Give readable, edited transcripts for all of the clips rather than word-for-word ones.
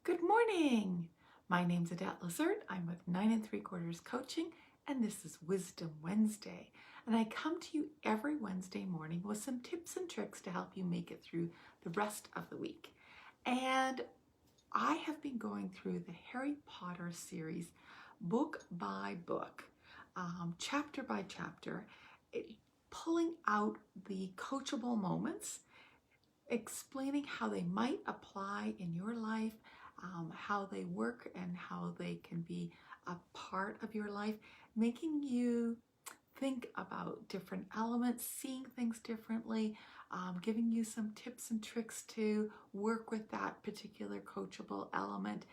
Good morning. My name's Adette Lazard. I'm with 9 3/4 Coaching, and this is Wisdom Wednesday. And I come to you every Wednesday morning with some tips and tricks to help you make it through the rest of the week. And I have been going through the Harry Potter series, book by book, chapter by chapter, pulling out the coachable moments, explaining how they might apply in your life, how they work and how they can be a part of your life, making you think about different elements, seeing things differently, giving you some tips and tricks to work with that particular coachable element,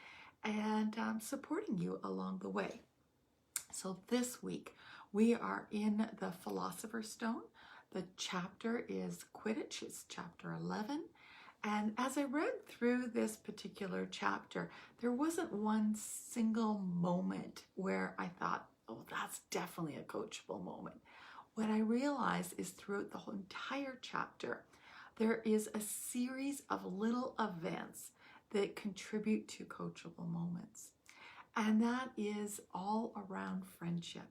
and supporting you along the way. So this week we are in the Philosopher's Stone. The chapter is Quidditch. It's chapter 11. And as I read through this particular chapter, there wasn't one single moment where I thought, oh, that's definitely a coachable moment. What I realized is throughout the whole entire chapter, there is a series of little events that contribute to coachable moments. And that is all around friendship.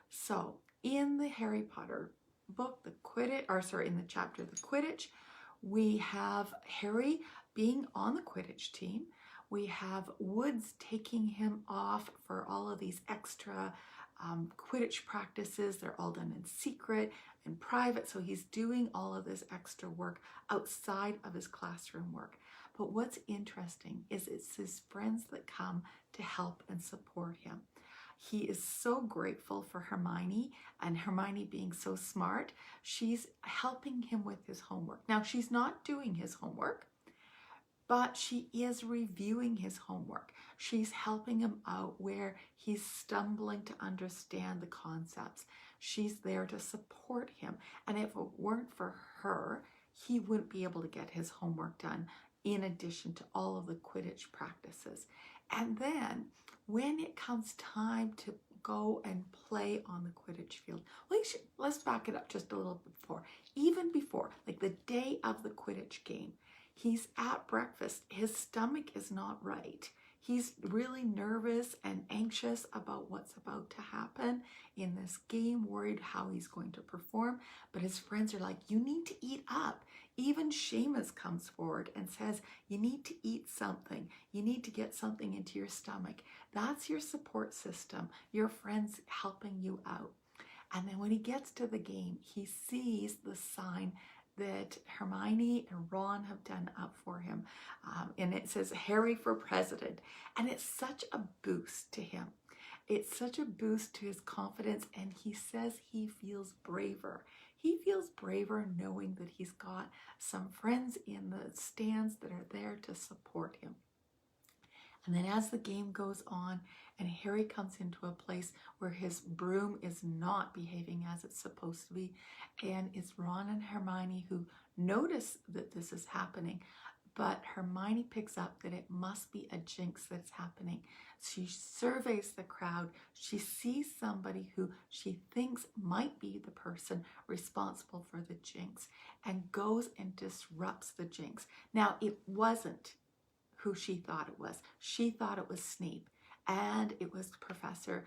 So in the Harry Potter book, in the chapter, the Quidditch, we have Harry being on the Quidditch team. We have Woods taking him off for all of these extra Quidditch practices. They're all done in secret and private. So he's doing all of this extra work outside of his classroom work. But what's interesting is it's his friends that come to help and support him. He is so grateful for Hermione, and Hermione being so smart, she's helping him with his homework. Now, she's not doing his homework, but she is reviewing his homework. She's helping him out where he's stumbling to understand the concepts. She's there to support him. And if it weren't for her, he wouldn't be able to get his homework done in addition to all of the Quidditch practices. And then when it comes time to go and play on the Quidditch field, let's back it up just a little bit before. Even before, like the day of the Quidditch game, he's at breakfast. His stomach is not right. He's really nervous and anxious about what's about to happen in this game, worried how he's going to perform. But his friends are like, you need to eat up. Even Seamus comes forward and says, you need to eat something. You need to get something into your stomach. That's your support system, your friends helping you out. And then when he gets to the game, he sees the sign that Hermione and Ron have done up for him. And it says Harry for president. And it's such a boost to him. It's such a boost to his confidence. And he says he feels braver. He feels braver knowing that he's got some friends in the stands that are there to support him. And then as the game goes on and Harry comes into a place where his broom is not behaving as it's supposed to be, and it's Ron and Hermione who notice that this is happening, but Hermione picks up that it must be a jinx that's happening. She surveys the crowd. She sees somebody who she thinks might be the person responsible for the jinx and goes and disrupts the jinx. Now, it wasn't who she thought it was. She thought it was Snape, and it was Professor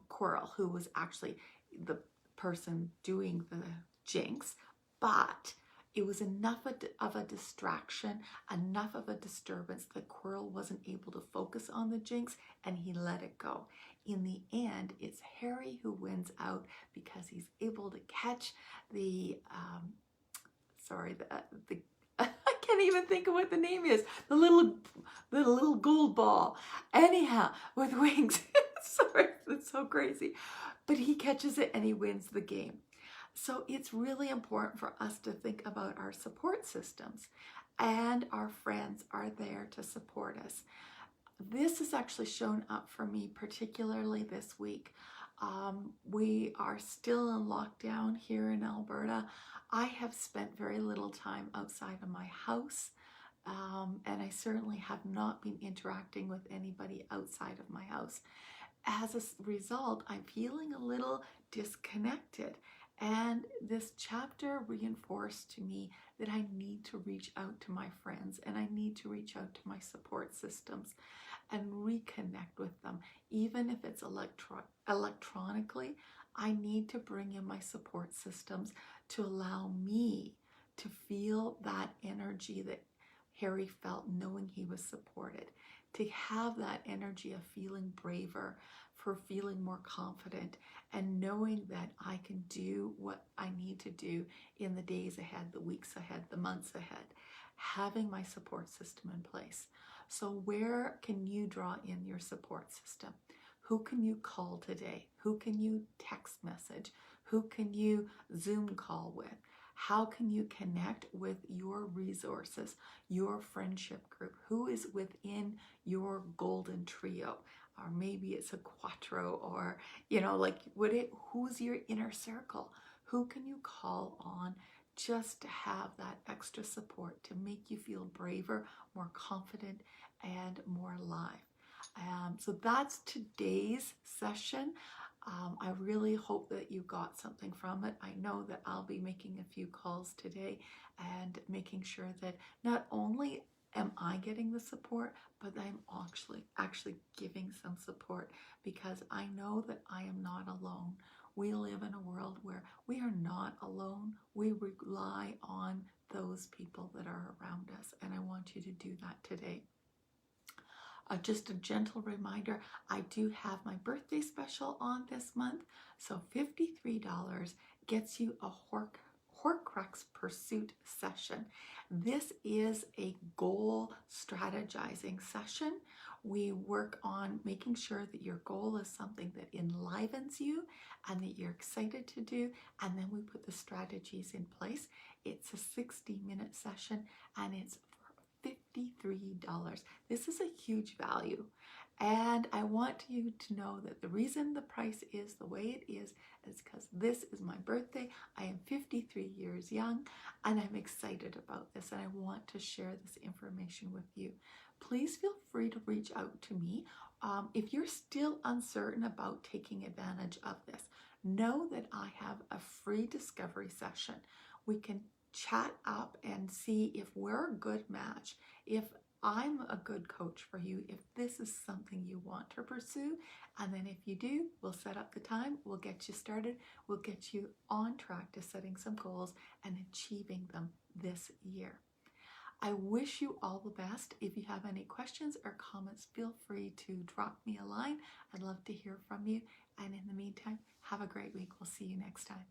Quirrell, who was actually the person doing the jinx, but it was enough of a distraction, enough of a disturbance that Quirrell wasn't able to focus on the jinx, and he let it go. In the end, it's Harry who wins out because he's able to catch the I can't even think of what the name is. The little gold ball. Anyhow, with wings. Sorry, it's so crazy. But he catches it and he wins the game. So it's really important for us to think about our support systems, and our friends are there to support us. This has actually shown up for me particularly this week. We are still in lockdown here in Alberta. I have spent very little time outside of my house, and I certainly have not been interacting with anybody outside of my house. As a result, I'm feeling a little disconnected. And this chapter reinforced to me that I need to reach out to my friends and I need to reach out to my support systems and reconnect with them. Even if it's electronically, I need to bring in my support systems to allow me to feel that energy that Harry felt knowing he was supported, to have that energy of feeling braver, for feeling more confident, and knowing that I can do what I need to do in the days ahead, the weeks ahead, the months ahead, having my support system in place. So where can you draw in your support system? Who can you call today? Who can you text message? Who can you Zoom call with? How can you connect with your resources, your friendship group? Who is within your golden trio? Or maybe it's a quattro, or, who's your inner circle? Who can you call on just to have that extra support to make you feel braver, more confident, and more alive? So that's today's session. I really hope that you got something from it. I know that I'll be making a few calls today and making sure that not only am I getting the support, but I'm actually giving some support, because I know that I am not alone. We live in a world where we are not alone. We rely on those people that are around us, and I want you to do that today. Just a gentle reminder, I do have my birthday special on this month. So $53 gets you a Horcrux Pursuit session. This is a goal strategizing session. We work on making sure that your goal is something that enlivens you and that you're excited to do, and then we put the strategies in place. It's a 60-minute session, and it's $53. This is a huge value, and I want you to know that the reason the price is the way it is because this is my birthday. I am 53 years young, and I'm excited about this, and I want to share this information with you. Please feel free to reach out to me if you're still uncertain about taking advantage of this. Know that I have a free discovery session. We can chat up and see if we're a good match, if I'm a good coach for you, if this is something you want to pursue. And then if you do, we'll set up the time, we'll get you started, we'll get you on track to setting some goals and achieving them this year. I wish you all the best. If you have any questions or comments, feel free to drop me a line. I'd love to hear from you. And in the meantime, have a great week. We'll see you next time.